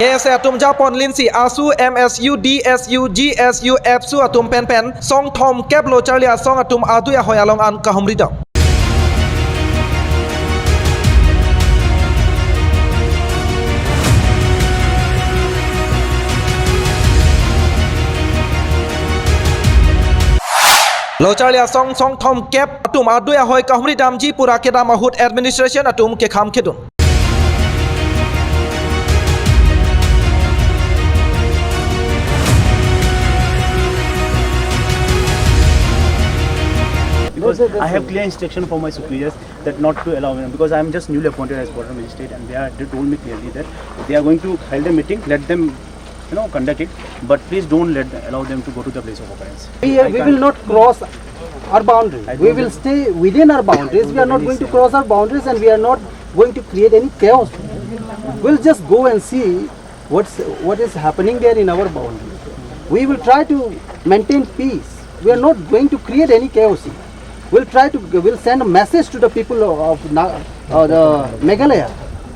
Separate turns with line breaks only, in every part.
KSA atum Japon Linsi ASU MSU DSU GSU FSU atum pen song thom kep lo charlia song atum aduya hoyalong an kahumrida lo charlia song thom kep atum aduya hoy kahumridam ji pura kedam mahut administration atum ke kham khedun
Because I have clear instruction from my superiors that not to allow them, because I am just newly appointed as border magistrate, and they told me clearly that they are going to hold a meeting, let them conduct it, but please don't allow them to go to the place of occurrence.
We will not cross our boundaries. We will stay within our boundaries. We are not going to cross our boundaries, and we are not going to create any chaos. We'll just go and see what is happening there in our boundaries. We will try to maintain peace. We are not going to create any chaos. We'll send a message to the people of the Meghalaya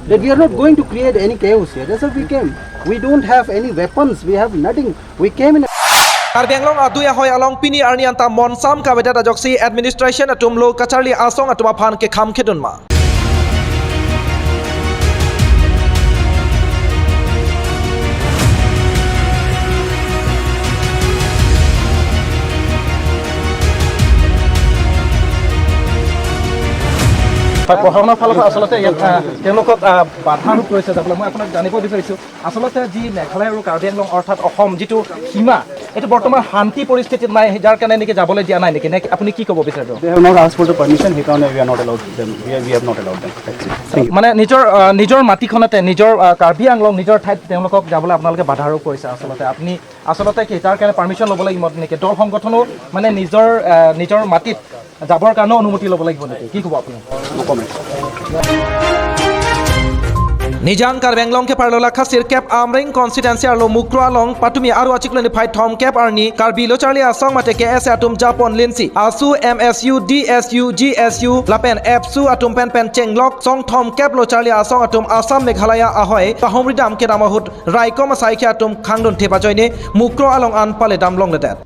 that we are not going to create any chaos here. That's why we came. We don't have any weapons. We have nothing. We came in.
Karbianglong aduya hoy along pini arni anta monsam ka beda joksi administration atum lo kacharli asong atuma phan ke kham khedun ma
প্ৰশাসনৰ ফালৰ পৰা আচলতে তেওঁলোকক বাধা আৰোপ কৰিছে যাবলৈ মই আপোনাক জানিব বিচাৰিছোঁ আচলতে যি মেঘালয় আৰু কাৰ্বি আংলং অৰ্থাৎ অসম যিটো সীমা এইটো বৰ্তমান শান্তি পৰিস্থিতিত নাই যাৰ কাৰণে নেকি যাবলৈ দিয়া নাই নেকি নে আপুনি কি ক'ব বিচাৰিব
They have not asked for the permission, সেইকাৰণে we are not allowed them. We have not allowed them. Thank you.
মানে নিজৰ মাটিখনতে নিজৰ কাৰ্বি আংলং নিজৰ ঠাইত তেওঁলোকক যাবলৈ আপোনালোকে বাধা আৰোপ কৰিছে আপুনি আচলতে কি তাৰ কাৰণে পাৰ্মিশ্যন ল'ব লাগিব নেকি দল সংগঠনো মানে নিজৰ মাটিত যাবৰ কাৰণে অনুমতি ল'ব লাগিব নেকি কি ক'ব আপুনি
Nijang Karbianglong ke parlola khasir kep amring constituency arlo mukro along patumi aru achiklani phai thom kep arni karbi lo charli asong mate KSA atum Japon Linsi ASU MSU DSU GSU lapen FSU atum pen chenglok song thom kep lo charli asong atum Assam Meghalaya ahoy kahomridam ke damahut raikom asai ke atum khangdon thepa joine mukro along an pale dam long letet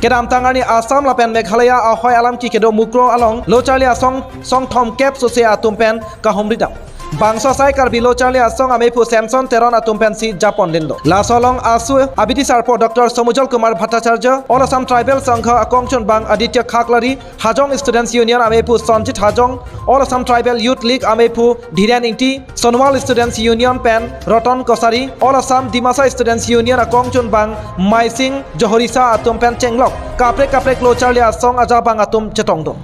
Kedam tangani Assam lapen Meghalaya ahoy alam ki kedo mukro along lo charli asong song thom kep so se atum pen kahomridam Bangsa sai karbi lo charli asong amepu Samson teron atum pen si Japon lindo lasolong asu abiti sarpo Dr. Somujal Kumar Bhattacharya All Assam Tribal Sangha Akongchon Bang Aditya Khaklari Hajong Students Union amepu Sonjit Hajong All Assam Tribal Youth League amepu Dhiran Ingti Sonwal Students Union pen Roton Kosari All Assam Dimasa Students Union Akongchon Bang Maising Johorisa atum pen chenglok kaprek lo charli asong aja bang atum chetongdong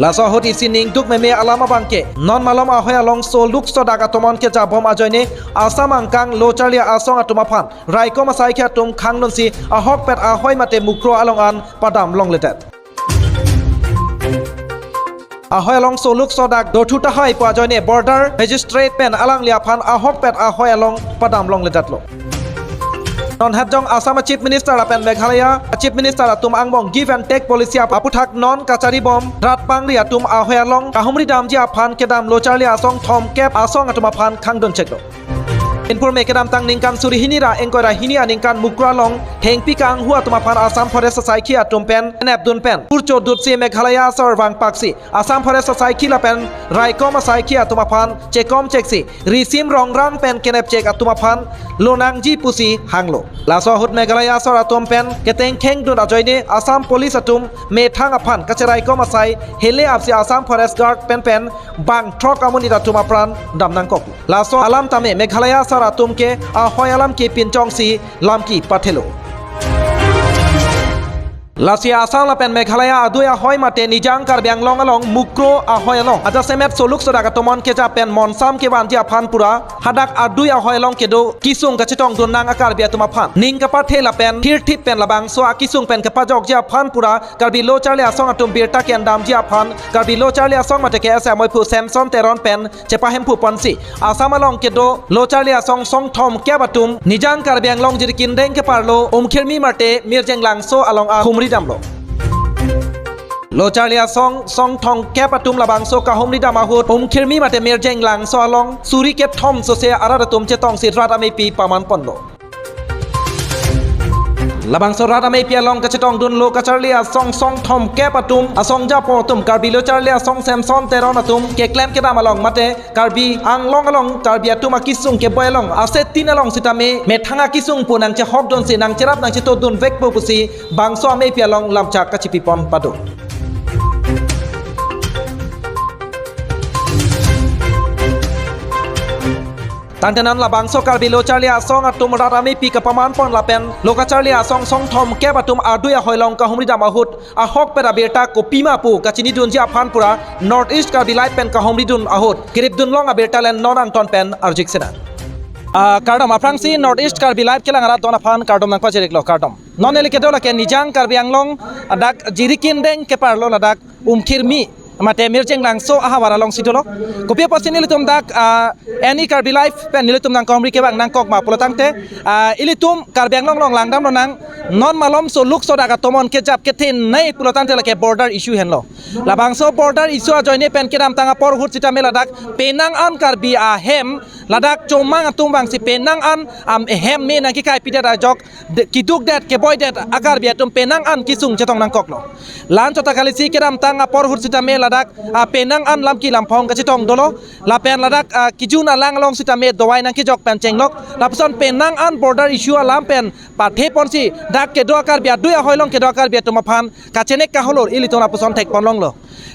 Laso hoti sining duk meme alama bangke non malom ahoy along so luk so daga tomon ke jabom ajoine asam angkang lo charlia asong atuma phan raikom asai kha tum khangnon si ahok pet ahoy mate mukro along an padam long letet ahoy along so luk so dak dothuta hai pa joine border magistrate pen alang lia phan ahok pet ahoy along padam long letet lo Non Hadjong Assam Chief Minister apen Meghalaya Chief Minister atum angbong give and take policy aputhak non kachari bom rat pangri atum ahoy along kahumri dam ji aphan kedam lo charli asong thom kep asong atuma phan khangdon chekdo Inpur mekedam tang ningkan suri hinira engkora hini aningkan mukra long hengpi kang hua tuma phan Assam Forest Society atum pen abdun pen purcho dutsi Meghalaya sorwang paksi Assam Forest Society la pen raikom Society atuma phan chekom cheksi risim rongrang pen kenep chek atuma phan lonang ji pusi hanglo laso hut Meghalaya sor atum pen keteng kheng dun ajoine Assam Police atum methang aphan kacherai kom asai hele apsi Assam Forest Guard pen bang trok amuni atuma pran damnang kok laso alam tame Meghalaya atum ke ahoy alam ke pinchong si lam ki pathelo Lasia Assam lapen Meghalaya aduya hoy mate nijang Karbianglong along mukro ahoy along aja semet soluk sodaga tomon ke japen monsam ke banji aphan pura hadak aduya hoy along ke do kisung kachitong dunang akar bia tuma phan ning ka pathe lapen thip pen labang so kisung pen ka pajok ja phan pura karbi lo charli asong atum birta ken dam ji aphan karbi lo charli asong mate ke asa moi pu Samson teron pen chepa hempu ponsi Assam along ke do lo charli asong song thom ke batum nijang Karbianglong jirkin deng ke parlo umkhirmi mate mirjeng langso along a damlo Lochalia song thong kepatum labang so kahomri damahut khirmi mate merjeng lang so along suri ke thom so se aradatum chetong sitrat amepi paman ponlo labang so radame pi along ka chetong dun lo ka charlia song thom kepatum asong ja potum karbi lo charlia song samson teron atum ke klem ke dam along mate karbi ang long along karbi atum akisung ke boy along ase tin along sitame me thanga kisung punang che hok don se nang cherap nang che to dun vek po pusi bangso ame pi along lamcha ka chipi pon padu Tantenan labang so karbi lo charlia song atum radame pi ka paman pon lapen lo ka charlia song thom ke batum aduya hoilong ka humri damahut a hok pera beta ko pima pu ka chini dun ji aphan pura north east karbi light pen ka humri dun ahut kirip dun long a beta len nonang ton pen arjik sena kardom aprang si north east karbi light kelang ara ton aphan kardom nang pa jerik lo kardom non ele ke dola ke nijang karbi anglong adak jirikin deng ke parlo ladak khirmi mate mirjeng lang so ahawara long sidolo kopia pasini litum dak any karbi life pen nilitum nang komri ke bang nang kok ma polotangte ilitum karbi anglong long langdam no nang non malom so look so daga tomon ke jap ke tin nei polotangte la ke border issue henlo labang so border issue a joine pen ke dam tanga por hut sita mela dak penang an karbi a hem ladak chomang atum bang si penang an am hem me nang ki kai pida da jok kiduk dat ke boy dat agar bi atum penang an kisung chetong nang kok lo lan chota kali si ke dam tanga por hut sita mela ladak penang an lam ki lampong ka chitong dolo la pen ladak kijuna lang long sita me dowai nang ki jok pen chenglok la pson penang an border issue lam pen pathe ponsi dak ke do akar bia duya hoilong ke do akar bia tuma phan ka chenek ka holor ili tona pson tek ponlong lo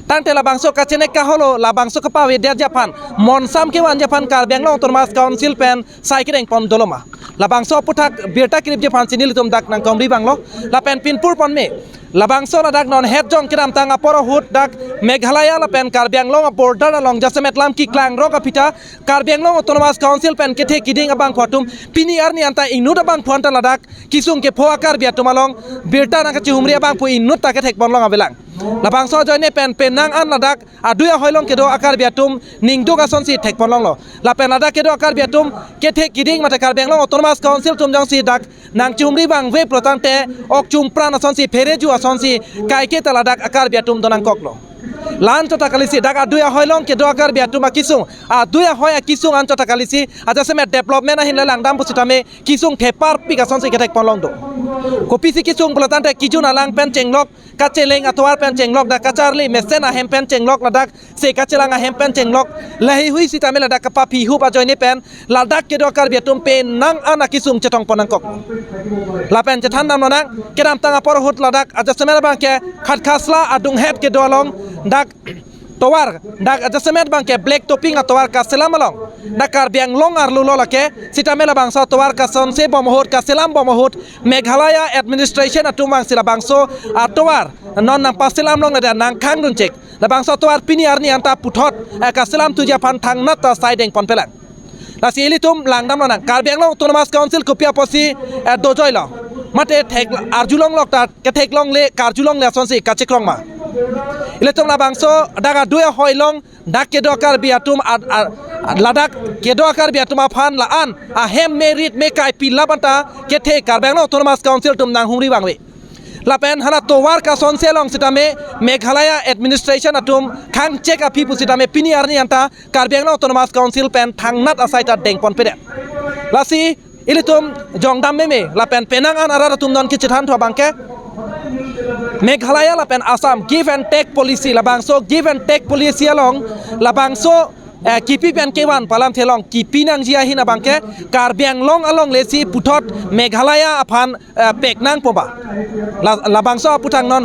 tante la bangso ka chenek ka holo la bangso ka pawe der japan monsam ke wan japan kar benglong tormas council pen saikireng pon doloma la bangso puthak birta krip japan sinil tum dak nang komri banglo la pen pinpur pon me labangso la dak non het jong kiram tanga poro hut dak meghalaya la pen karbianglong border along jasemet lam ki klang roka pita karbianglong autonomous council pen kethe kiding abang photum pini arni anta inu da bang phonta la dak kisung ke phoa karbia tumalong birta na ka chumri abang pu inu ta ke thek bonlong abelang labangso joine pen penang an la dak aduya hoilong ke do akar biatum ningdo ga sonsi thek bonlong lo la pen la dak ke do akar biatum kethe kiding mate karbianglong autonomous council tum jong si dak nang chumri bang ve protante ok chumpra na sonsi phereju sonsi kaike taladak akar biatum donang koklo lan chota kalisi dak aduya hoilong ke do akar biatum akisung aduya hoy akisung an chota kalisi aja se development ahin la langdam pusitame kisung thepar pika sonsi ketek ponlong do kopisi kisung polotante kijuna lang pen chenglok kacheleng atwar pen chenglok da kacharli mesen a hem pen chenglok ladak se kachelang a hem pen chenglok lahi hui sitame ladak pa phi hu ba joine pen ladak ke do akar biatum pen nang an akisung chetong ponang kok la pen chethan nam nang kedam tanga por hut ladak aja semer bang ke khat khasla adung het ke dolong dak towar dak aja semer bang ke black topping atwar ka selam along dakar biang long ar lulo lake sitamela bangso towar ka sonse bomohut ka selam bomohut meghalaya administration atumang sila bangso atwar non nang pasilam long ada nang khang dun cek la bangso towar pini arni anta puthot ka selam tuja pan thang nat ta sideng pon pelang la sili tum langdam nang kar biang long autonomous council kopia posi dojoi lo mate thek arjulong lok ta ke thek long le karjulong le sonsi ka chekrong ma ile tum la bangso daga duya hoilong dak ke do kar biatum ladak ke do kar biatum afan la an a hem merit me kai pilabanta ke the kar biang long autonomous council tum nang humri bangwe la pen hala towar ka sonselong sitame meghalaya administration atum khang check api pusitame pini arni anta kar biang long autonomous council pen thangnat asaita deng pon pede lasi ilitum jongdam me la pen penang an arara tum non ke chithan thwa bangke Meghalaya la pen Assam give and take policy la bangso give and take policy along la bangso kipi pen kewan palam thelong kipi nang jia hina bangke karbiang long along lesi puthot Meghalaya aphan peknang poba la bangso putang non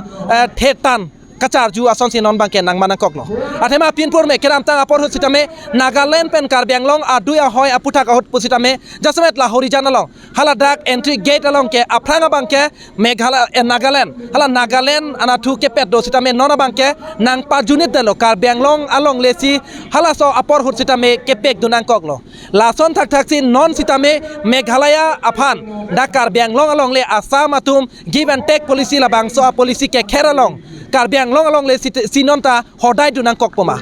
thetan kachar ju ason si non bangke nang manang koklo athema pinpur me keram tang apor husitame Nagaland pen karbiang long aduya hoy aputa ka hut pusitame jasmet la horizontal along hala dak entry gate along ke apranga bangke Meghalaya Nagaland hala Nagaland ana thu ke pet do sitame nona bangke nang pa junit dalo karbiang long along lesi hala so apor husitame ke pek dunang koklo la son thak thak si non sitame Meghalaya aphan dak karbiang long along le Assam atum give and take policy la bangso a policy ke kheralong karbiang long along le sinonta hodai dunang kokpoma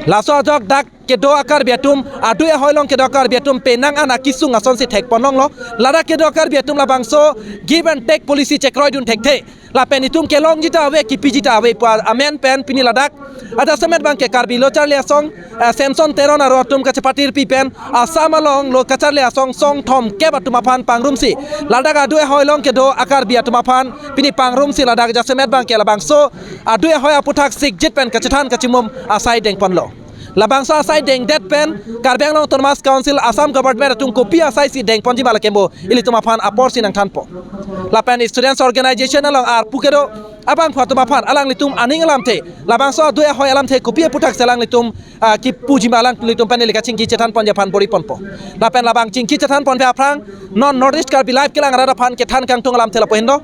laso jok dak kedo akar biatum adu ya hoilong kedo akar biatum penang anak kisung ason si tek ponong lo Ladak kedo akar biatum la bangso give and take policy check roy dun tek te la penitum kelong jita awe kipi jita awe pa amen pen pini ladak ada semet bang ke karbi lo charli asong Samson teron aro atum kacepatir pi pen asamalong lo kacharli asong song thom ke batumapan pangrum si ladak adu ya hoilong kedo akar biatumapan pini pangrum si ladak ja semet bang ke la bangso adu ya hoya putak sik jit pen kacethan kacimum asai deng ponlo labang sa asai deng det pen Karbiang Long Autonomous Council Assam Government atung kopi asai si deng ponji malakembo ili tumapan apor sinang tanpo lapen students organization along ar pukedo abang tumapan alang litum aning alam te labang so dua hoi alam te kopi putak selang litum ki puji malang litum pen lika cingki cetan pon japan bori ponpo lapen labang cingki cetan pon pe aprang non northeast Karbi live kelang rada pan ketan kang tung alam te lapo hendo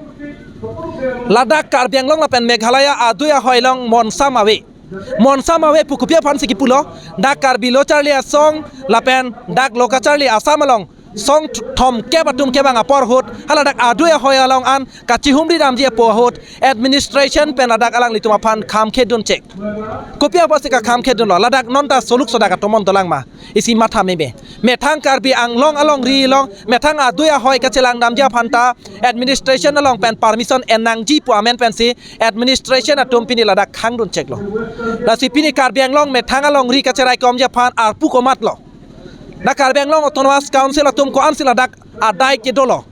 Ladak Karbiang Long lapen Meghalaya adu ya hoi long monsam awe Monsam awe pukupia pan siki pulo dak Karbi lo charli asong lapen dak loka charli asamalong song thom ke batum ke bang apor hot haladak adu ya hoya long an kachihumri ramji po hot administration pen ladak alang lituma pan kham khe dun check kopia pasika kham khe dun lo ladak nonta soluk sodaka tomon tolang ma isi matha mebe methang Karbi anglong along ri long methang adu ya hoy kachelang namja phanta administration along pen permission enang ji po amen pen si administration atom pini ladak khang dun check lo la si pini Karbi anglong methang along ri kacherai komja phan ar pu komat lo na Karbi Anglong Autonomous Council atum ko ansil adak adai ke dolo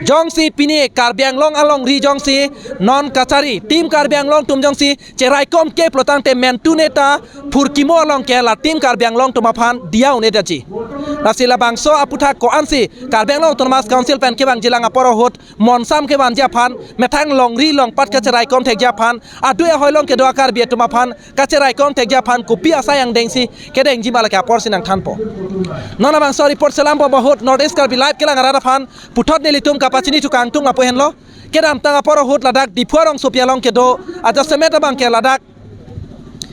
jong si pini Karbi Anglong along ri jong si non kachari tim Karbi Anglong tum jong si cerai kom ke plotang te mentuneta purkimo along ke la tim Karbi Anglong tumapan diau ne daji nasila bangso aputa ko ansi Karbi Anglong Autonomous Council pen ke bang jilang aporo hot monsam ke bang japan methang long ri long pat kacerai kom te japan adu ya hoilong ke do Karbi tumapan kacerai kom te japan kopi asayang dengsi ke deng jimala ke apor sinang tanpo nona bangso report selam bo hot northeast Karbi live kelang arada pan putot nelitum kapacini tukang tung apo henlo kedam tanga poro hut ladak dipuarong sopialong kedo aja semeta bang ke ladak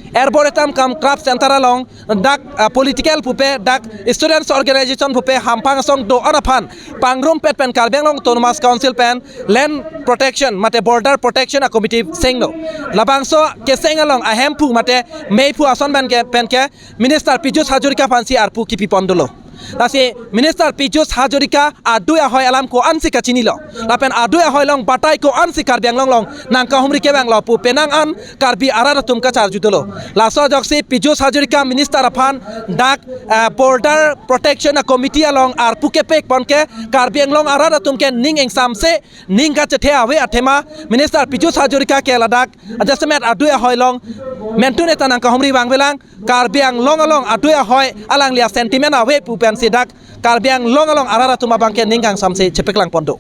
Arboretum kam craft center along dak political pupe dak students organization pupe hampang song do arapan pangrum pet pen Karbi Anglong Autonomous Council pen land protection mate border protection a committee sengno labangso ke seng along a hempu mate meipu ason ban ke pen ke minister Pijus Hajurika fansi arpu kipi pondolo Lasi Minister Pijus Hajurika adu ya hoi alam ko ansi kacini lo lapen adu ya hoi long batai ko ansi Karbi Anglong long nangka humri ke bang lo pu penang an Karbi arada tum ka char judolo laso joksi Pijus Hajurika Minister apan dak border protection committee along ar pu ke pek pon ke Karbi Anglong arada tum ke ning eng samse ning ka chethe awe athema Minister Pijus Hajurika ke ladak adjustment adu ya hoi long mentune tanang ka humri bang belang Karbi Anglong along adu ya hoi alang lia sentiment awe pu sidak Karbi Anglong along arara tuma bangke ninggang samse cepeklang pondok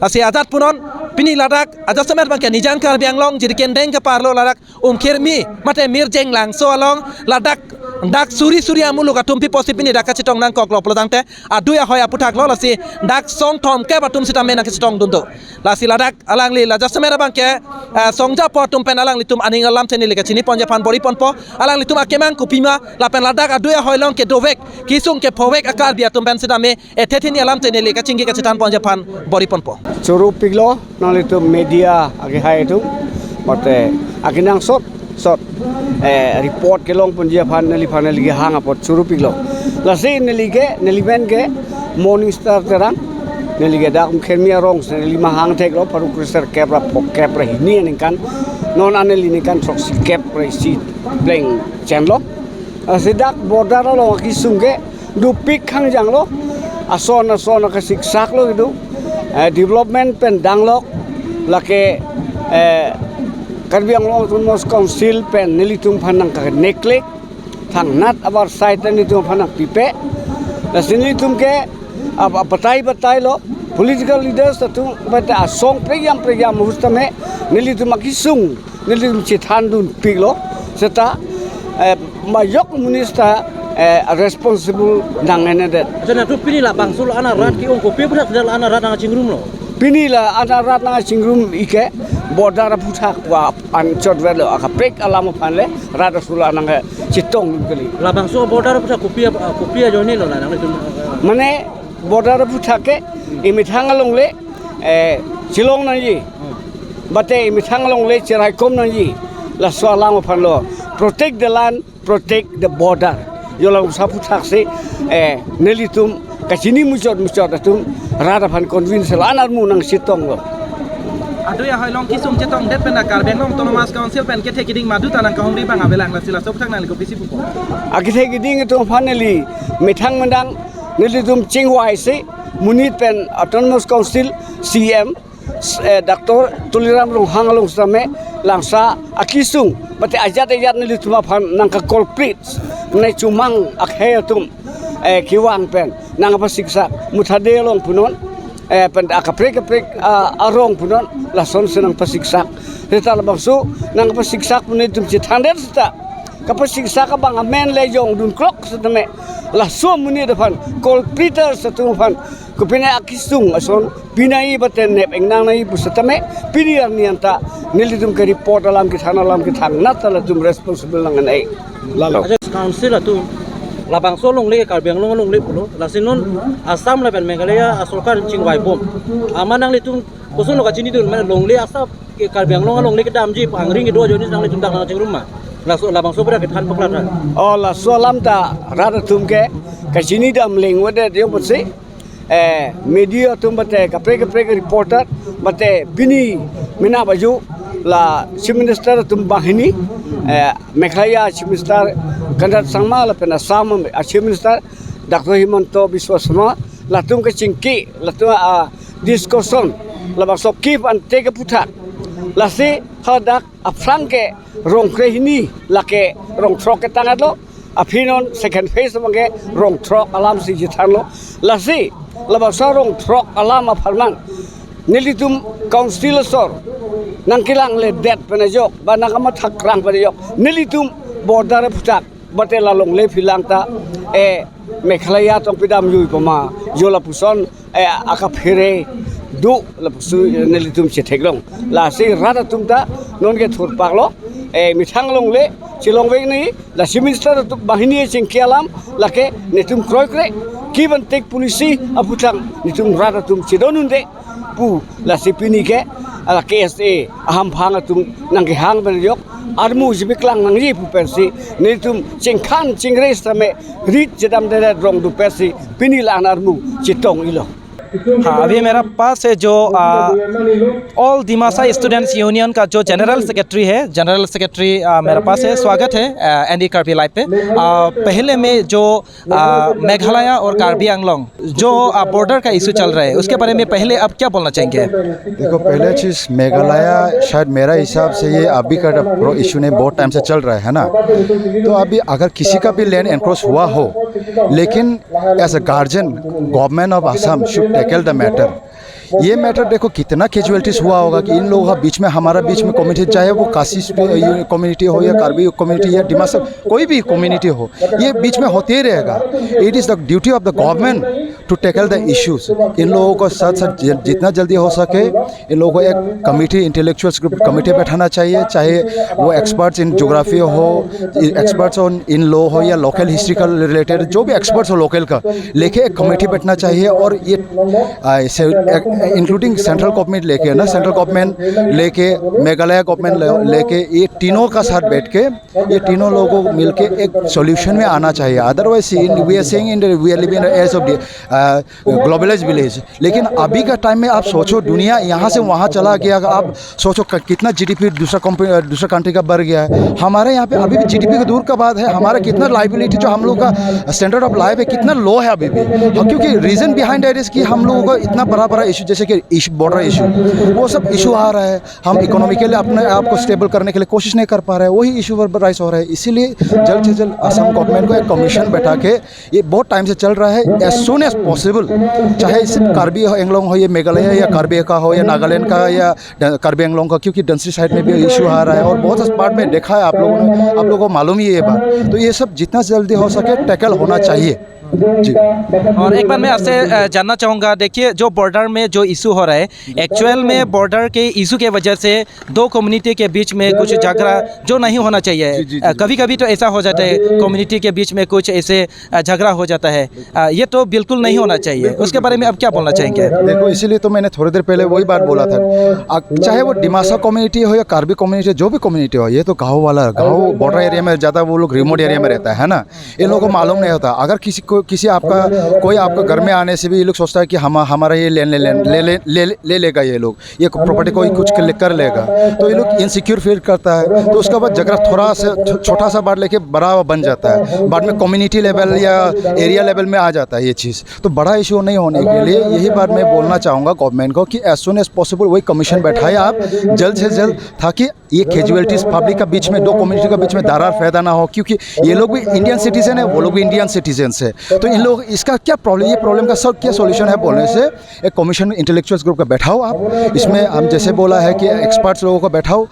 asi azat punon pini ladak aja semer bangke nijan Karbi Anglong jadi kendeng ke parlo ladak kirmi mate mirjeng lang so along ladak dak suri amulu ka tumpi posi pini dak kacitong nang koklo pelotangte adu ya hoya putak lo lasi dak song thom ke batum sita mena kacitong dundo lasi ladak alang li laja semer bangke songja po tumpen alang litum aning alam teni lika cini ponja pan bori ponpo alang litum akemang kupima lapen ladak adu ya hoilong ke dovek kisung ke powek akar bia tumpen sita me ethetini alam teni lika cinggi kacitan ponja pan bori ponpo
Curu piglo nang itu media agi hai itu mate aginang sot report kelong punjia pan neli hang apot curu piglo lasi neli ke morning star terang neli ke dak khemia rong neli mahang tek lo paru krister kepra hini kan non aneli ni kan sok kepra si pleng chenlo sidak border lo kisung ke du pik khang jang lo ason ka siksak lo itu development pen danglok lake Karbi Anglong Autonomous Council pen nelitum phanang ka neklek thang nat abar site nelitum phanang pipe la nelitum ke batai lo political leaders tu bata song program hustame nelitum akisung nelitum chithandun piglo seta mayok minister responsible nangene det
Jana tu pini la bangsul ana rat ki ongko pe budak dal ana rat na cingrum lo.
Pini la ana rat na cingrum ike border puthak wa anchot velo akapek alam panle rat sula nang chitong kali.
La bangsul border puthak kopia joni lo na nang tu.
Mane border puthake imithang alongle chilong na ji bate imithang alongle chirai kom na ji la swala mo panlo protect the land protect the border jola usapu taksi nelitum kasini mucot atum rada pan convince lanar mu nang sitong lo.
Aduh ya Hoylong kisung cetong det pen akar Benglong Autonomous Council pen ke tekiding madu tanang kahong ri bang abelang la sila sok tak nang ko pisi buko.
Akite giding itu finally metang mendang nelitum chingwai se munit pen Autonomous Council CM Dr. Tuliram Rong Hangalong Same langsa akisung pati ajat nelitum pan nang ka culprits nai cumang akhetum kiwang pen nang apa siksa muthade long punon pen akaprek arong punon lason senang pasiksak reta labangsu nang pasiksak punon tum cithander sta kapasiksak bang amen lejong dun klok setame laso muni depan kol peter setumpan kupina akisung ason pinai baten nep engnang nai busatame piniar nianta nilitum ke report alam ki thana alam ki thang natala tum responsible langan ai lalo
council atu labang solong le Karbi Anglong long le pulo lasinon Assam le pen Meghalaya asolkan chingwai bom amanang le tum kosun loka chini dun long le asap Karbi Anglong long le kedam ji pangring do joni sang le tum dak nang ching rumah laso labang sobra ke than poklat
oh la solam ta rada tum ke kasini dam leng wade yo potse media tum bate kapre reporter bate bini mina baju la chief minister tum bahini Meghalaya chief minister kandat sangma la pena sam chief minister Dr. Himanto Biswa Sarma la tum ke chingki la tum discussion la basok keep and take a putak la se hadak afrang ke rong krehini la ke rong trok ke tangat lo apinon second phase mange rong trok alam si jithan lo la se la basok rong trok alam apharman nilitum council sor nangkilang le det penajok ba nakama thakrang penajok nilitum border putak bate lalong le philang ta Meghalaya tong pidam yui pama jola puson akaphere du la pusu nelitum chetheglong la se rada tumta non ke thur paklo mithang long le chilong ve ni la minister tu bahini chingkialam la ke netum kroy kre kiban tek polisi aputang netum rada tum chidonun de pu la sipini ke ala KSA aham phang tum nang ke hang ben yok armu jibiklang nang ri pu persi netum chingkhan chingres tame rit jedam de rong du persi pini la armu chitong ilo.
हाँ अभी मेरा पास है जो all Dimasa students union का जो general secretary है general secretary मेरा पास है स्वागत है एनडी कार्बी लाइव पे पहले में जो मेघालय और कार्बी आंगलोंग जो बॉर्डर का इशू चल रहा है उसके बारे में पहले आप क्या बोलना चाहेंगे?
देखो पहले चीज़ मेघालय शायद मेरा हिसाब से ये अभी का इशू नहीं बहुत टाइम से चल रहा है ना तो अभी अगर किसी का भी लैंड एनक्रोच हुआ हो लेकिन as a guardian government of Assam should tackle the matter ये मैटर देखो कितना कैजुअलिटीज़ हुआ होगा कि इन लोगों का बीच में हमारा बीच में कम्युनिटी चाहे वो काशी कम्युनिटी हो या कार्बी कम्युनिटी या डिमासा कोई भी कम्युनिटी हो ये बीच में होते ही रहेगा it is the duty of the government to tackle the issues इन लोगों को साथ साथ जितना जल्दी हो सके इन लोगों को एक कमेटी इंटेलेक्चुअल्स ग्रुप कमेटी बैठाना चाहिए चाहे वो एक्सपर्ट्स इन जोग्राफी हो एक्सपर्ट्स ऑन इन लॉ हो या लोकल हिस्ट्री का रिलेटेड जो भी एक्सपर्ट्स हो लोकल का लेके एक कमेटी बैठना चाहिए और ये इंक्लूडिंग सेंट्रल गवर्नमेंट लेके ना सेंट्रल गवर्नमेंट लेके मेघालय गवर्नमेंट लेके ये तीनों का साथ बैठ के ये तीनों लोगों को मिलके एक सॉल्यूशन में आना चाहिए otherwise we are saying in we are living in age of globalised village लेकिन अभी का टाइम में आप सोचो दुनिया यहाँ से वहाँ चला गया आप सोचो कितना जीडीपी दूसरा कंट्री का बढ़ गया है हमारे यहाँ पे अभी भी जीडीपी का दूर का बात है हमारा कितना लाइबिलिटी जो हम लोग का स्टैंडर्ड ऑफ लाइफ है कितना लो है अभी भी क्योंकि रीज़न बिहाइंड दैट इज़ कि हम लोगों को इतना बड़ा इशू जैसे कि बॉर्डर इशू वो सब इशू आ रहा है हम इकोनॉमिकली अपने आप को स्टेबल करने के लिए कोशिश नहीं कर पा रहे हैं वही इशू पर राइज हो रहा है इसीलिए जल्द से जल्द असम गवर्नमेंट को एक कमीशन बैठा के ये बहुत टाइम से चल रहा है एज सुन एज पॉसिबल चाहे सिर्फ कार्बी एंगलोंग हो या मेघालय या कार्बी का हो या नागालैंड का या कार्बी एंगलोंग का क्योंकि डंसरी साइड में भी इशू आ रहा है और बहुत से पार्ट में देखा है आप लोगों को मालूम ही है ये बात तो ये सब जितना जल्दी हो सके टैकल होना चाहिए जी।
और एक बार मैं आपसे जानना चाहूँगा देखिए जो बॉर्डर में जो इशू हो रहा है एक्चुअल में बॉर्डर के इशू के वजह से दो कम्युनिटी के बीच में कुछ झगड़ा जो नहीं होना चाहिए कभी कभी तो ऐसा हो जाता है कम्युनिटी के बीच में कुछ ऐसे झगड़ा हो जाता है ये तो बिल्कुल नहीं नहीं होना चाहिए, उसके बारे में अब क्या बोलना चाहेंगे?
देखो, इसीलिए तो मैंने थोड़ी देर पहले वही बात बोला था, चाहे वो डिमासा कम्युनिटी हो या कार्बी कम्युनिटी, जो भी कम्युनिटी हो, ये तो गाँव वाला, गाँव बॉर्डर एरिया में ज़्यादा वो लोग रिमोट एरिया में रहता है ना, इन लोगों को मालूम नहीं होता। अगर किसी आपका कोई आपका घर में आने से भी ये लोग सोचता है कि हमारा ये ले लेगा, ये लोग ये प्रॉपर्टी कोई कुछ कर लेगा, तो ये लोग इनसिक्योर फील करता है। तो उसके बाद झगड़ा थोड़ा सा छोटा सा बात लेके बड़ा बन जाता है, बाद में कम्युनिटी लेवल या एरिया लेवल में आ जाता है ये चीज़। तो बड़ा इशू नहीं होने के लिए यही बात मैं बोलना चाहूँगा गवर्नमेंट को कि एज सुन एज पॉसिबल वही कमीशन बैठाए आप जल्द से जल्द, ताकि ये कैजुअलिटीज़ पब्लिक का बीच में, दो कम्युनिटी का बीच में दरार पैदा ना हो, क्योंकि ये लोग भी इंडियन सिटीजन है, वो लोग भी इंडियन सिटीजन्स है। तो इन लोग इसका क्या प्रॉब्लम, ये प्रॉब्लम का क्या सोल्यूशन है बोलने से एक कमीशन इंटेलेक्चुअल्स ग्रुप का बैठाओ आप, इसमें हम जैसे बोला है कि एक्सपर्ट्स लोगों को बैठाओ,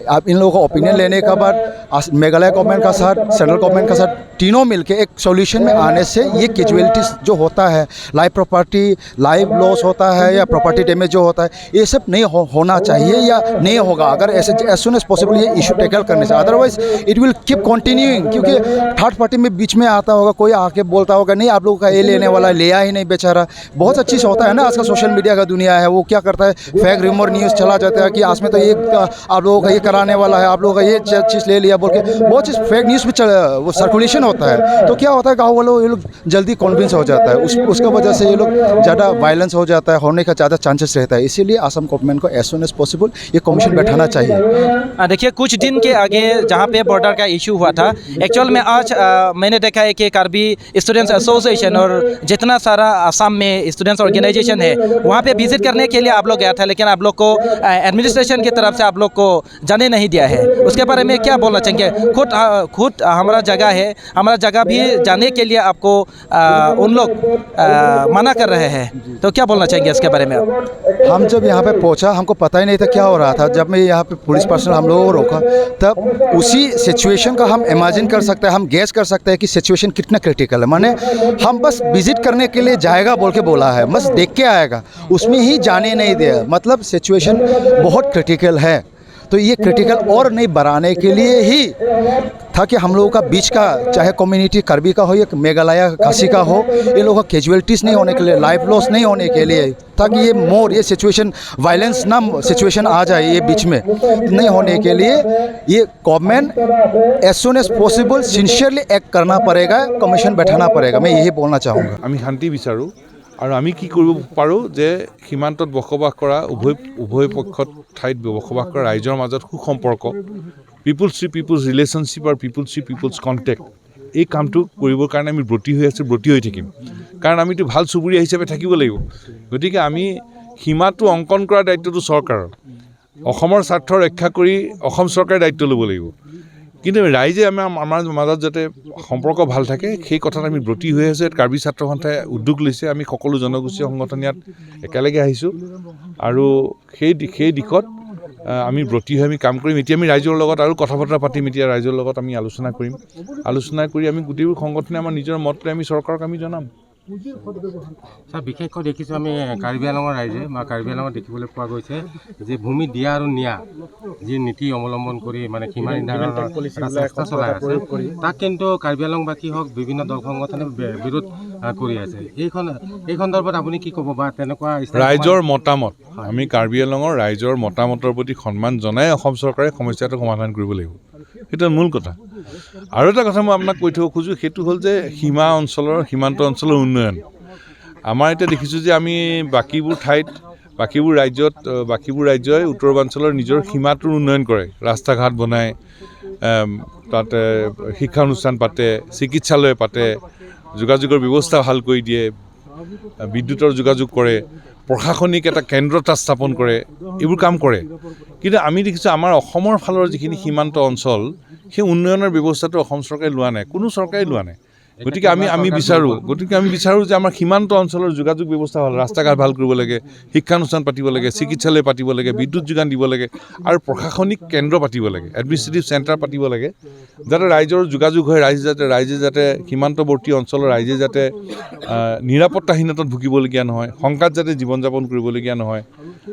आप इन लोगों का ओपिनियन लेने के बाद मेघालय गवर्नमेंट का साथ, सेंट्रल गवर्नमेंट का साथ, तीनों मिलके एक सॉल्यूशन में आने से ये कैजुअलिटीज़ जो होता है, लाइव प्रॉपर्टी, लाइव लॉस होता है या प्रॉपर्टी डैमेज जो होता है, ये सब नहीं होना चाहिए या नहीं होगा अगर ऐसे एज सुन एज पॉसिबल ये इशू टैकल करने से। Otherwise it will keep continuing, क्योंकि थर्ड पार्टी में बीच में आता होगा, कोई आके बोलता होगा नहीं आप लोगों का ये लेने वाला लिया ही नहीं बेचारा। बहुत अच्छी से होता है ना, आजकल सोशल मीडिया का दुनिया है, वो क्या करता है फेक रिमोर न्यूज़ चला जाता है कि आज में तो ये आप लोगों का ये कराने वाला है, आप लोगों का ये चीज़ ले लिया बोल के बहुत चीज़ फेक न्यूज़ में वो सर्कुलेशन होता है। तो क्या होता है गाँव वालों ये लोग जल्दी कन्विंस हो जाता है, उसका वजह से ये लोग ज़्यादा वायलेंस हो जाता है, होने का ज़्यादा चांसेस रहता है। इसीलिए असम गवर्नमेंट को एज सुन एज पॉसिबल ये कमीशन बैठाना चाहिए।
देखिए, कुछ दिन के आगे जहाँ पे बॉर्डर का इशू हुआ था, एक्चुअल में आज मैंने देखा है कि कार्बी स्टूडेंट्स एसोसिएशन और जितना सारा असम में स्टूडेंट्स ऑर्गेनाइजेशन है वहाँ पे विजिट करने के लिए आप लोग गया था, लेकिन आप लोग को एडमिनिस्ट्रेशन की तरफ से आप लोग को जाने नहीं दिया है। उसके बारे में क्या बोलना चाहेंगे? खुद हमारा जगह है, हमारा जगह भी जाने के लिए आपको उन लोग मना कर रहे हैं, तो क्या बोलना चाहेंगे इसके बारे में आप?
हम जब यहाँ पे पहुँचा हमको पता ही नहीं था क्या हो रहा था। जब मैं यहाँ पे पुलिस पर्सनल हम लोगों को रोका, तब उसी सिचुएशन का हम इमेजिन कर सकते हैं, हम गेस कर सकते हैं कि सिचुएशन कितना क्रिटिकल है। माने हम बस विजिट करने के लिए जाएगा बोल के बोला है, बस देख के आएगा, उसमें ही जाने नहीं दिया। मतलब सिचुएशन बहुत क्रिटिकल है। तो ये क्रिटिकल और नहीं बढ़ाने के लिए ही था कि हम लोगों का बीच का, चाहे कम्युनिटी कार्बी का हो या मेघालय खासी का हो, ये लोगों का कैजुअलिटीज़ नहीं होने के लिए, लाइफ लॉस नहीं होने के लिए, ताकि ये सिचुएशन वायलेंस ना सिचुएशन आ जाए, ये बीच में नहीं होने के लिए ये government as soon as possible sincerely act करना पड़ेगा, कमीशन बैठाना पड़ेगा। मैं यही बोलना चाहूँगा।
আমি শান্তি বিচাৰোঁ আৰু আমি কি কৰিব পাৰোঁ যে সীমান্তত বসবাস কৰা উভয় পক্ষত ঠাইত বসবাস কৰা ৰাইজৰ মাজত সুসম্পৰ্ক, পিপুলছ টু পিপুলছ ৰিলেশ্যনশ্বিপ আৰু পিপুলছ টু পিপুলছ কণ্টেক্ট, এই কামটো কৰিবৰ কাৰণে আমি ব্ৰতী হৈ আছোঁ, ব্ৰতী হৈ থাকিম। কাৰণ আমিতো ভাল চুবুৰীয়া হিচাপে থাকিব লাগিব। গতিকে আমি সীমাটো অংকন কৰাৰ দায়িত্বটো চৰকাৰৰ, অসমৰ স্বাৰ্থ ৰক্ষা কৰি অসম চৰকাৰে দায়িত্ব ল'ব লাগিব। কিন্তু ৰাইজে আমাৰ মাজত যাতে সম্পৰ্ক ভাল থাকে সেই কথাত আমি ব্ৰতী হৈ আছোঁ। ইয়াত কাৰ্বি ছাত্ৰ সন্থাই উদ্যোগ লৈছে, আমি সকলো জনগোষ্ঠীয় সংগঠন ইয়াত একেলগে আহিছোঁ আৰু সেই দিশত আমি ব্ৰতী হৈ আমি কাম কৰিম। এতিয়া আমি ৰাইজৰ লগত আৰু কথা বতৰা পাতিম, এতিয়া ৰাইজৰ লগত আমি আলোচনা কৰিম, আলোচনা কৰি আমি গোটেইবোৰ সংগঠনে আমাৰ নিজৰ মত লৈ আমি চৰকাৰক আমি জনাম।
ছাৰ, বিশেষকৈ দেখিছোঁ আমি কাৰ্বি আংলঙৰ ৰাইজে বা কাৰ্বি আংলঙত দেখিবলৈ পোৱা গৈছে যে ভূমি দিয়া আৰু নিয়া যি নীতি অৱলম্বন কৰি মানে সীমা নিৰ্ধাৰণৰ চেষ্টা চলাই আছে, তাক কিন্তু কাৰ্বি আংলঙবাসী হওক বিভিন্ন দল সংগঠনে বিৰোধ কৰি আছে। এই সন্দৰ্ভত আপুনি কি ক'ব বা তেনেকুৱা
ৰাইজৰ মতামত, আমি কাৰ্বি আংলঙৰ ৰাইজৰ মতামতৰ প্ৰতি সন্মান জনাই অসম চৰকাৰে সমস্যাটো সমাধান কৰিব লাগিব, সেইটো মূল কথা। আৰু এটা কথা মই আপোনাক কৈ থ'ব খোজোঁ, সেইটো হ'ল যে সীমান্ত অঞ্চলৰ উন্নয়ন। আমাৰ এতিয়া দেখিছোঁ যে আমি বাকীবোৰ ৰাজ্যই উত্তৰ পূৰ্বাঞ্চলৰ নিজৰ সীমাটোৰ উন্নয়ন কৰে, ৰাস্তা ঘাট বনায়, তাতে শিক্ষানুষ্ঠান পাতে, চিকিৎসালয় পাতে, যোগাযোগৰ ব্যৱস্থা ভাল কৰি দিয়ে, বিদ্যুতৰ যোগাযোগ কৰে, প্ৰশাসনিক এটা কেন্দ্ৰ তাত স্থাপন কৰে, এইবোৰ কাম কৰে। কিন্তু আমি দেখিছোঁ আমাৰ অসমৰ ফালৰ যিখিনি সীমান্ত অঞ্চল, সেই উন্নয়নৰ ব্যৱস্থাটো অসম চৰকাৰে লোৱা নাই, কোনো চৰকাৰে লোৱা নাই। গতিকে আমি বিচাৰোঁ যে আমাৰ সীমান্ত অঞ্চলৰ যোগাযোগ ব্যৱস্থা ভাল, ৰাস্তা ঘাট ভাল কৰিব লাগে, শিক্ষানুষ্ঠান পাতিব লাগে, চিকিৎসালয় পাতিব লাগে, বিদ্যুৎ যোগান দিব লাগে আৰু প্ৰশাসনিক কেন্দ্ৰ পাতিব লাগে, এডমিনিষ্ট্ৰেটিভ চেণ্টাৰ পাতিব লাগে, যাতে ৰাইজৰ যোগাযোগ হয়, ৰাইজে যাতে সীমান্তৱৰ্তী অঞ্চলৰ ৰাইজে যাতে নিৰাপত্তাহীনতাত ভুগিবলগীয়া নহয়, শংকাত যাতে জীৱন যাপন কৰিবলগীয়া নহয়,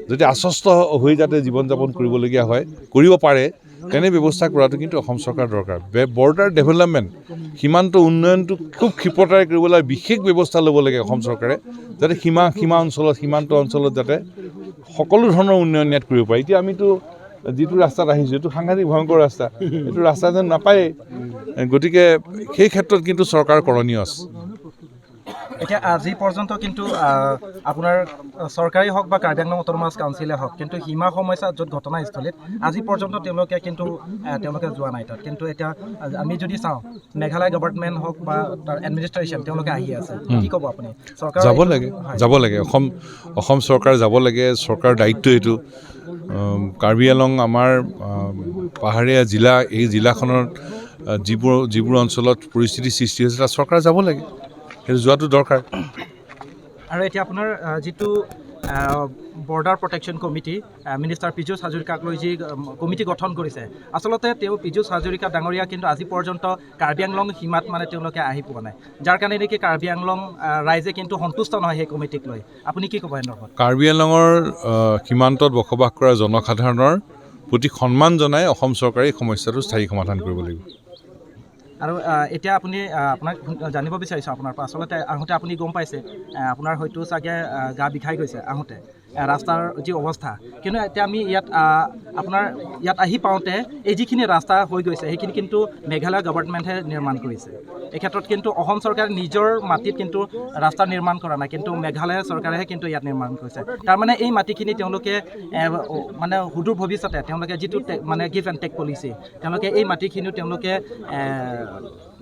যাতে আশ্বস্ত হৈ যাতে জীৱন যাপন কৰিবলগীয়া হয়, কৰিব পাৰে, তেনে ব্যৱস্থা কৰাটো কিন্তু অসম চৰকাৰ দৰকাৰ বৰ্ডাৰ ডেভেলপমেণ্ট সীমান্ত উন্নয়নটো খুব ক্ষিপ্ৰতাৰে কৰিবলৈ বিশেষ ব্যৱস্থা ল'ব লাগে অসম চৰকাৰে যাতে সীমান্ত অঞ্চলত যাতে সকলো ধৰণৰ উন্নয়ন ইয়াত কৰিব পাৰে এতিয়া আমিতো যিটো ৰাস্তাত আহিছোঁ এইটো সাংঘাতিক ভয়ংকৰ ৰাস্তা এইটো ৰাস্তা যেন নাপায়েই গতিকে সেই ক্ষেত্ৰত কিন্তু চৰকাৰ কৰণীয় আছে
এতিয়া আজি পৰ্যন্ত কিন্তু আপোনাৰ চৰকাৰী হওক বা কাৰ্বি আংলং অট'নমাছ কাউন্সিলে হওক কিন্তু সীমা সমস্যা য'ত ঘটনাস্থলীত আজি পৰ্যন্ত তেওঁলোকে যোৱা নাই তাত কিন্তু এতিয়া আমি যদি চাওঁ মেঘালয় গভৰ্ণমেণ্ট হওক বা তাৰ এডমিনিষ্ট্ৰেশ্যন তেওঁলোকে আহি আছে কি ক'ব আপুনি চৰকাৰ
যাব লাগে অসম চৰকাৰ যাব লাগে চৰকাৰৰ দায়িত্ব এইটো কাৰ্বি আংলং আমাৰ পাহাৰীয়া জিলা এই জিলাখনৰ যিবোৰ অঞ্চলত পৰিস্থিতি সৃষ্টি হৈছে তাত চৰকাৰ যাব লাগে সেইটো যোৱাটো দৰকাৰ
আৰু এতিয়া আপোনাৰ যিটো border protection committee minister Piyush হাজৰিকাক লৈ যি কমিটি গঠন কৰিছে আচলতে তেওঁ পীযুষ হাজৰিকা ডাঙৰীয়া কিন্তু আজি পৰ্যন্ত কাৰ্বি আংলং সীমাত মানে তেওঁলোকে আহি পোৱা নাই যাৰ কাৰণে নেকি কাৰ্বি আংলং ৰাইজে কিন্তু সন্তুষ্ট নহয় সেই কমিটিক লৈ আপুনি কি ক'ব এনেকুৱা
কাৰ্বি আংলঙৰ সীমান্তত বসবাস কৰা জনসাধাৰণৰ প্ৰতি সন্মান জনাই অসম চৰকাৰে এই সমস্যাটো স্থায়ী সমাধান কৰিব লাগিব
আৰু এতিয়া আপুনি আপোনাক জানিব বিচাৰিছোঁ আপোনাৰ পৰা আচলতে আহোঁতে আপুনি গম পাইছে আপোনাৰ হয়তো চাগে গা বিষাই গৈছে আহোঁতে ৰাস্তাৰ যি অৱস্থা কিন্তু এতিয়া আমি আপোনাৰ ইয়াত আহি পাওঁতে এই যিখিনি ৰাস্তা হৈ গৈছে সেইখিনি কিন্তু মেঘালয় গভৰ্ণমেণ্টে নিৰ্মাণ কৰিছে এই ক্ষেত্ৰত কিন্তু অসম চৰকাৰে নিজৰ মাটিত কিন্তু ৰাস্তা নিৰ্মাণ কৰা নাই কিন্তু মেঘালয় চৰকাৰেহে কিন্তু ইয়াত নিৰ্মাণ কৰিছে তাৰমানে এই মাটিখিনি তেওঁলোকে মানে সুদূৰ ভৱিষ্যতে তেওঁলোকে যিটো মানে গিভ এণ্ড টেক পলিচি তেওঁলোকে এই মাটিখিনিও তেওঁলোকে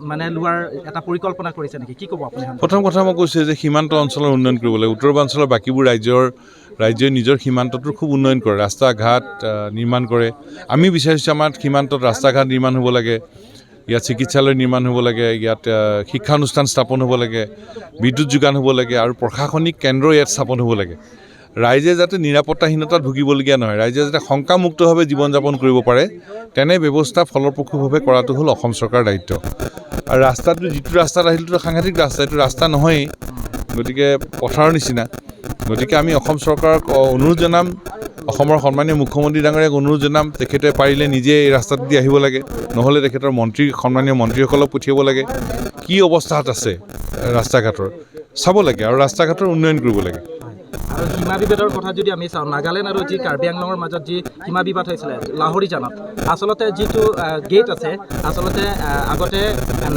মানে লোৱাৰ এটা পৰিকল্পনা কৰিছে নেকি কি ক'ব আপুনি
প্ৰথম কথা মই কৈছোঁ যে সীমান্ত অঞ্চলৰ উন্নয়ন কৰিব লাগে উত্তৰ পূৰ্বাঞ্চলৰ বাকীবোৰ ৰাজ্যই নিজৰ সীমান্তটো খুব উন্নয়ন কৰে ৰাস্তা ঘাট নিৰ্মাণ কৰে আমি বিচাৰিছোঁ আমাৰ সীমান্তত ৰাস্তা ঘাট নিৰ্মাণ হ'ব লাগে ইয়াত চিকিৎসালয় নিৰ্মাণ হ'ব লাগে ইয়াত শিক্ষানুষ্ঠান স্থাপন হ'ব লাগে বিদ্যুৎ যোগান হ'ব লাগে আৰু প্ৰশাসনিক কেন্দ্ৰ ইয়াত স্থাপন হ'ব লাগে ৰাইজে যাতে নিৰাপত্তাহীনতাত ভুগিবলগীয়া নহয় ৰাইজে যাতে শংকামুক্তভাৱে জীৱন যাপন কৰিব পাৰে তেনে ব্যৱস্থা ফলপ্ৰসূভাৱে কৰাটো হ'ল অসম চৰকাৰৰ দায়িত্ব আৰু যিটো ৰাস্তাত আহিলেতো সাংঘাতিক ৰাস্তা এইটো ৰাস্তা নহয়েই গতিকে পথাৰৰ নিচিনা গতিকে আমি অসম চৰকাৰক অনুৰোধ জনাম অসমৰ সন্মানীয় মুখ্যমন্ত্ৰী ডাঙৰীয়াক অনুৰোধ জনাম তেখেতে পাৰিলে নিজে এই ৰাস্তাটো দি আহিব লাগে নহ'লে তেখেতৰ সন্মানীয় মন্ত্ৰীসকলক পঠিয়াব লাগে কি অৱস্থাত আছে ৰাস্তা ঘাটৰ চাব লাগে আৰু ৰাস্তা ঘাটৰ উন্নয়ন কৰিব লাগে
আৰু সীমা বিবাদৰ কথা যদি আমি চাওঁ নাগালেণ্ড আৰু যি কাৰ্বি আংলঙৰ মাজত যি সীমা বিবাদ হৈছিলে লাহৰিজানত আচলতে যিটো গেট আছে আচলতে আগতে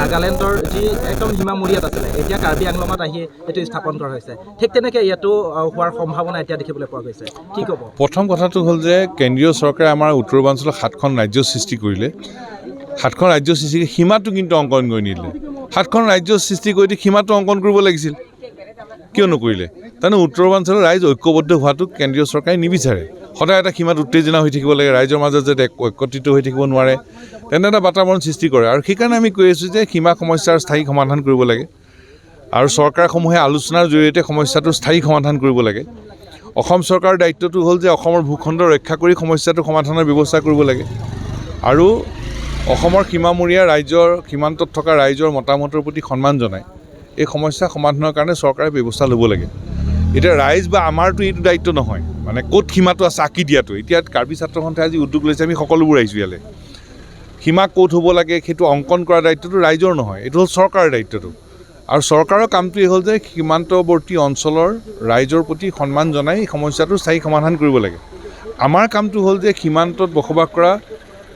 নাগালেণ্ডৰ যি একদম সীমামূৰীয়াত আছিলে এতিয়া কাৰ্বি আংলঙত আহি এইটো স্থাপন কৰা হৈছে ঠিক তেনেকৈ ইয়াতো হোৱাৰ সম্ভাৱনা এতিয়া দেখিবলৈ পোৱা গৈছে কি ক'ব
প্ৰথম কথাটো হ'ল যে কেন্দ্ৰীয় চৰকাৰে আমাৰ উত্তৰ পূৰ্বাঞ্চলত 7খন ৰাজ্য সৃষ্টি কৰিলে 7খন ৰাজ্য সৃষ্টি কৰি সীমাটো কিন্তু অংকন কৰি নিদিলে 7খন ৰাজ্য সৃষ্টি কৰি সীমাটো অংকন কৰিব লাগিছিল কিয় নকৰিলে তাৰমানে উত্তৰ পূৰ্বাঞ্চলৰ ৰাইজ ঐক্যবদ্ধ হোৱাটো কেন্দ্ৰীয় চৰকাৰে নিবিচাৰে সদায় এটা সীমাত উত্তেজনা হৈ থাকিব লাগে ৰাইজৰ মাজত যাতে একত্ৰিত হৈ থাকিব নোৱাৰে তেনে এটা বাতাবৰণ সৃষ্টি কৰে আৰু সেইকাৰণে আমি কৈ আছোঁ যে সীমা সমস্যাৰ স্থায়ী সমাধান কৰিব লাগে আৰু চৰকাৰসমূহে আলোচনাৰ জৰিয়তে সমস্যাটো স্থায়ী সমাধান কৰিব লাগে অসম চৰকাৰৰ দায়িত্বটো হ'ল যে অসমৰ ভূখণ্ড ৰক্ষা কৰি সমস্যাটো সমাধানৰ ব্যৱস্থা কৰিব লাগে আৰু অসমৰ সীমামূৰীয়া সীমান্তত থকা ৰাইজৰ মতামতৰ প্ৰতি সন্মান জনায় এই সমস্যা সমাধানৰ কাৰণে চৰকাৰে ব্যৱস্থা ল'ব লাগে এতিয়া ৰাইজ বা আমাৰতো এইটো দায়িত্ব নহয় মানে ক'ত সীমাটো আছে আঁকি দিয়াটো এতিয়া কাৰ্বি ছাত্ৰ সন্থাই আজি উদ্যোগ লৈছে আমি সকলোবোৰ আহিছোঁ ইয়ালৈ সীমা ক'ত হ'ব লাগে সেইটো অংকন কৰাৰ দায়িত্বটো ৰাইজৰ নহয় এইটো হ'ল চৰকাৰৰ দায়িত্বটো আৰু চৰকাৰৰ কামটোৱেই হ'ল যে সীমান্তৱৰ্তী অঞ্চলৰ ৰাইজৰ প্ৰতি সন্মান জনাই এই সমস্যাটো স্থায়ী সমাধান কৰিব লাগে আমাৰ কামটো হ'ল যে সীমান্তত বসবাস কৰা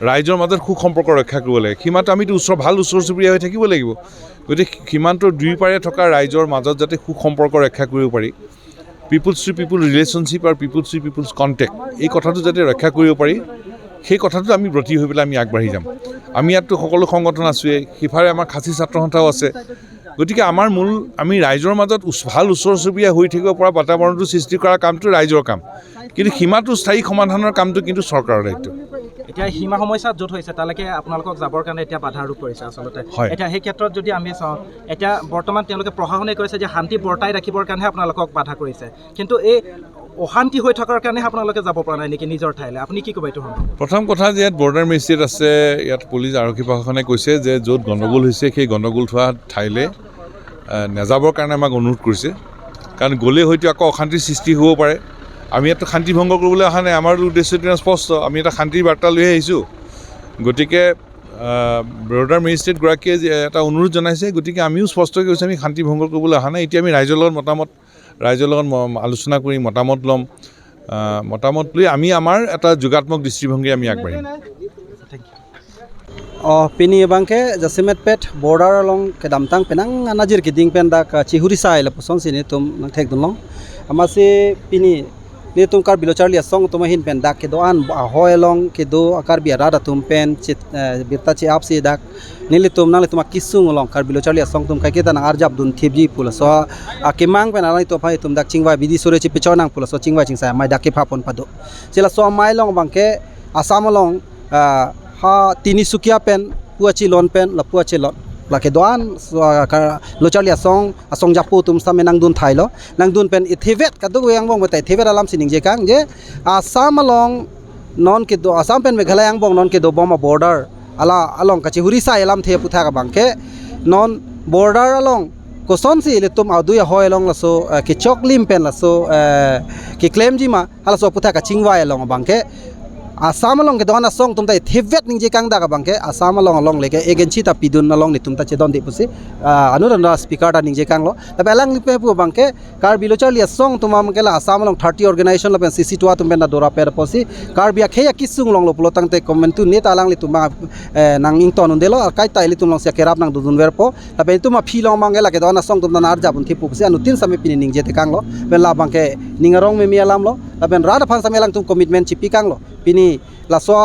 ৰাইজৰ মাজত সুসম্পৰ্ক ৰক্ষা কৰিব লাগে সীমাটো আমিতো ভাল ওচৰ চুবুৰীয়া হৈ থাকিব লাগিব গতিকে সীমান্তৰ দুয়োপাৰে থকা ৰাইজৰ মাজত যাতে সুসম্পৰ্ক ৰক্ষা কৰিব পাৰি পিপুলছ টু পিপুল ৰিলেশ্যনশ্বিপ আৰু পিপুলছ টু পিপুলছ কণ্টেক্ট এই কথাটো যাতে ৰক্ষা কৰিব পাৰি সেই কথাটো আমি ব্ৰতী হৈ পেলাই আমি আগবাঢ়ি যাম আমি ইয়াততো সকলো সংগঠন আছোঁৱেই সিফালে আমাৰ খাচী ছাত্ৰ সন্থাও আছে গতিকে আমি ৰাইজৰ মাজত ভাল ওচৰ চুবুৰীয়া হৈ থাকিব পৰা বাতাবৰণটো সৃষ্টি কৰা কামটো ৰাইজৰ কাম কিন্তু সীমাটো স্থায়ী সমাধানৰ কামটো কিন্তু চৰকাৰৰ দায়িত্ব
এতিয়া সীমা সমস্যাত য'ত হৈছে তালৈকে আপোনালোকক যাবৰ কাৰণে এতিয়া বাধা আৰোপ কৰিছে আচলতে এতিয়া সেই ক্ষেত্ৰত যদি আমি চাওঁ এতিয়া বৰ্তমান তেওঁলোকে প্ৰশাসনে কৈছে যে শান্তি বৰ্তাই ৰাখিবৰ কাৰণেহে আপোনালোকক বাধা কৰিছে কিন্তু এই অশান্তি হৈ থকাৰ কাৰণেহে আপোনালোকে যাব পৰা নাই নেকি নিজৰ ঠাইলৈ আপুনি কি ক'ব এইটো
প্ৰথম কথা যে ইয়াত বৰ্ডাৰ মেজিষ্ট্ৰেট আছে ইয়াত পুলিচ আৰক্ষী প্ৰশাসনে কৈছে যে য'ত গণ্ডগোল হৈছে সেই গণ্ডগোল হোৱা ঠাইলৈ নাযাবৰ কাৰণে আমাক অনুৰোধ কৰিছে কাৰণ গ'লে হয়তো আকৌ অশান্তিৰ সৃষ্টি হ'ব পাৰে আমি ইয়াততো শান্তি ভংগ কৰিবলৈ অহা নাই আমাৰ উদ্দেশ্যটো স্পষ্ট আমি এটা শান্তিৰ বাৰ্তা লৈ আহিছোঁ গতিকে বৰ্ডাৰ মেজিষ্ট্ৰেটগৰাকীয়ে এটা অনুৰোধ জনাইছে, গতিকে আমিও স্পষ্টকৈ কৈছোঁ আমি শান্তি ভংগ কৰিবলৈ অহা নাই। এতিয়া আমি ৰাইজৰ লগত আলোচনা কৰি মতামত ল'ম। মতামত লৈ আমি আমাৰ এটা যোগাত্মক দৃষ্টিভংগী আমি আগবাঢ়িম।
Pini bangke jasimet pet border along ke damtang penang anajir kiding pen dak cihuri sai la poson sini tum nang thek dunlong amasi pini ni tum kar bilo charli asong tum hin pen dak ke doan hoy along ke do akar biara da tum pen chit birta chi apsi dak nili tum nang tum kisung along kar bilo charli asong tum kai ke tan arjab dun thibji pula so akimang pen alai to phai tum dak chingwa bidi sore chi pichonang pula so chingwa chingsa mai dak ke phapon pado chila so mai long bangke asam along ha Tinisukia pen puachi lon pen la puachi lon la ke doan lo charli asong japu tum sa menang dun thailo nang dun pen ithevet ka du yang bong betai thevet alam sining je kang je asam along non ke do asam pen meghalaya yang bong non ke do boma border ala along ka chihuri sa alam the putha ka bangke non border along koson si le tum adu ya hoy along la so ke choklim pen la so ke claim ji ma ala so putha ka chingwa along bangke Asam along ke doan asong tum ta thevet ning je kang da ka bangke asam along leke agency ta pidun along ni tum ta chedon de pusi anuranda speaker ta ning je kang lo ta belang ni pe pu bangke kar bilo charli asong tum am kela asam along 30 organization la pen cc tua tum pen na dora per posi kar bia kheya kisung long lo plotang te comment tu ne ta lang li tum nang ing ton undelo kai tai li tum long sia kerap nang dudun ver po ta pe tum phi long mangela ke doan asong tum na nar jabun thi pu pusi anu tin same pin ning je te kang lo bela bangke ningarong me mi alam lo ta ben rada phan same lang tum commitment chi pi kang lo pini la so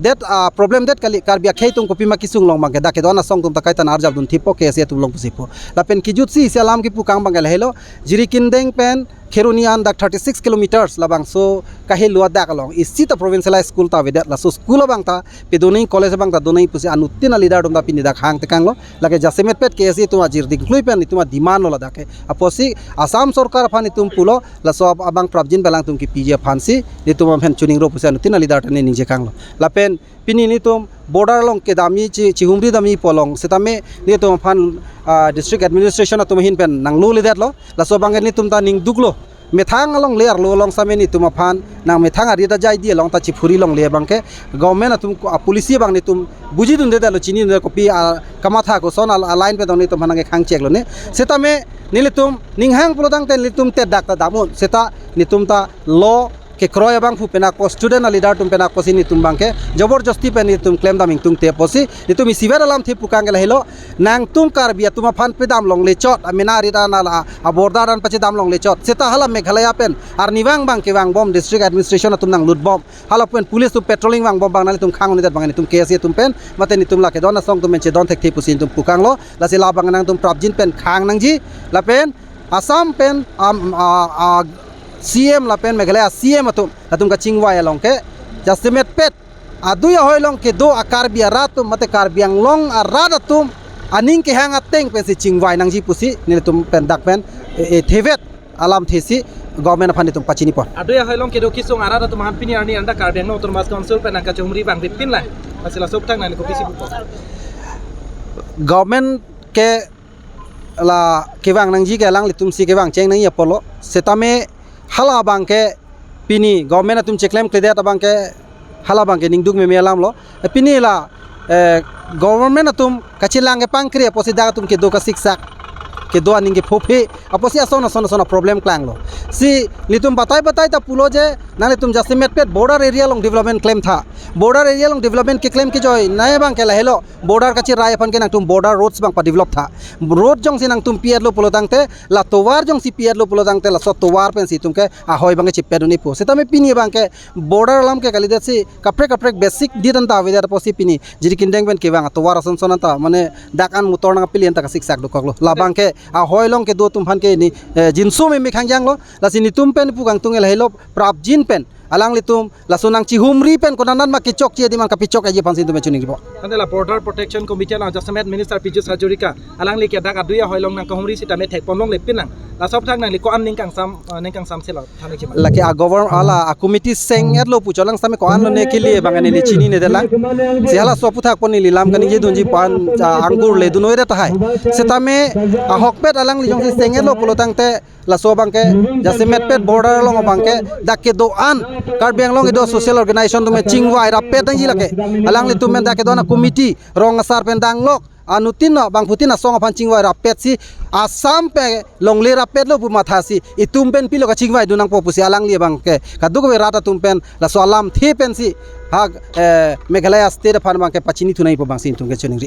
that problem that kali karbia kheitung ko pima kisung long mang ke da ke dona song tum ta kaitan arjab dun thipo ke sia tum long pusipo la pen kijut si salam ki pu kang bangal helo jirikin deng pen Kherunian dak 36 kilometers labang so kahe luwa dak along isi ta provincial school ta vedat la so school bang ta pedonei college bang ta donei pusi anutin leader dum ta pini dak hang te kang lo lage jasemet pet ke esi tuma jir dik klui pen tuma diman lo dake aposi asam sarkar phani tum pulo la so abang prabjin belang tum ki pije phansi ni tuma phen chuning ro pusi anutin leader ta ne ning je kang lo la pen pini ni tum border along ke dami chihumri dami polong setame ni tum phan district administration tum hin pen nanglu ledat lo la so bang ni tum ta ning duklo methang along lear lo long sameni tum phan nang methang ari da jai di long ta chifuri long le bangke government tum policy bang ni tum buji dun de da lo chini ne kopi kamatha ko son line pe dong ni tum hanang khang chek lo ne setame nile tum ninghang pulodang ten litum te dak ta damun seta ni tum ta lo ke kroya bang fu penak po student leader tum penak po sini tum bangke jaborjasti pen ni tum claim daming tum te posi ni tum siver alam thi pukang gel helo nang tum kar bia tum phan pe dam long le chot amina ri da na aborda ran pache dam long le chot seta hala meghalaya pen ar niwang bang ke bang bom district administration tum nang lut bom hala pen police tum patrolling bang bom bang na tum khang ni dat bang ni tum kesi tum pen mate ni tum la ke dona song tum men che don thek thi pusin tum pukang lo la se la bang nang tum prabjin pen khang nang ji la pen asam pen CM la pen meghalaya CM atum ka chingwa ya long ke jasemet pet adu ya hoy long ke do akar bia ratum mate kar biang long arada tum aning ke hang ateng pen si chingwa nang ji pusi ni tum pen dak pen thevet alam thesi government phani tum pachini por
adu ya hoy long ke do kisung arada tum han pini arni anda kar biang no tum mas council pen ka chumri bang pin la asila sok tang nan ko kisi bu
government ke la ke bang nang ji ke lang li tum si ke bang cheng nang ya polo setame hala bangke pini government atum cheklem kledet bangke hala bangke ningduk me melam lo pini la government atum kachilang ke pangkre posi daga tum ke do ka siksak ke do aninge phophe aposi asona problem klang lo si litum batai ta pulo je nale tum jasemet pet border area long development claim tha border area long development ke claim ke joy nae bang ke la hello border kachi rai phan ke nang tum border roads bang pa develop tha road jong si nang tum pier lo pulo tangte la towar jong si pier lo pulo tangte la so towar pen si tum ke ahoy bang chi peduni po seta me pini bang ke border lam ke kali si kaprek basic didan ta vedar posi pini jiri kindeng pen ke bang towar ason sonata mane dakan mutor nang pilien ta ka siksak do koklo la bang ke ahoy long ke do tum phan ke ni jinsu me mi khangjang lo la sini tum pen pu gang tungel hello prap jin pen alang litum la sunang chihumri pen konanan ma kichok chi di man ka pichok aji pansin tum chuning ribo
andela border protection committee la jasemet minister Pijus Hajurika alang li ke dak adu ya hoy long nang kahumri sita me thek ponlong le pin nang la sob thang nang li ko an ning kang sam se la thane chi
la ke a government ala a committee seng et lo pu cholang same ko an lo ne ke li bangani li chini ne delang se hala so pu thak pon ni lam kani je dunji pan angur le dunoi re ta hai setame a hokpet alang li jong si seng et lo pulo tang te la so bangke jasemet pet border long bangke dak ke do an Karbi Anglong itu social organization tu cingwai rapet ang jilake alang li tu men da ke dona committee rong asar pendang lok anutin no bang putin asong apan cingwai rapet si asam pe longle rapet lo pumatha si itumpen pilo ka cingwai dunang popusi alang li bang ke kaduk we rata tumpen la soalam thi pen si hag Meghalaya state pan bang ke pachini tunai po bang sin tung ke chuningri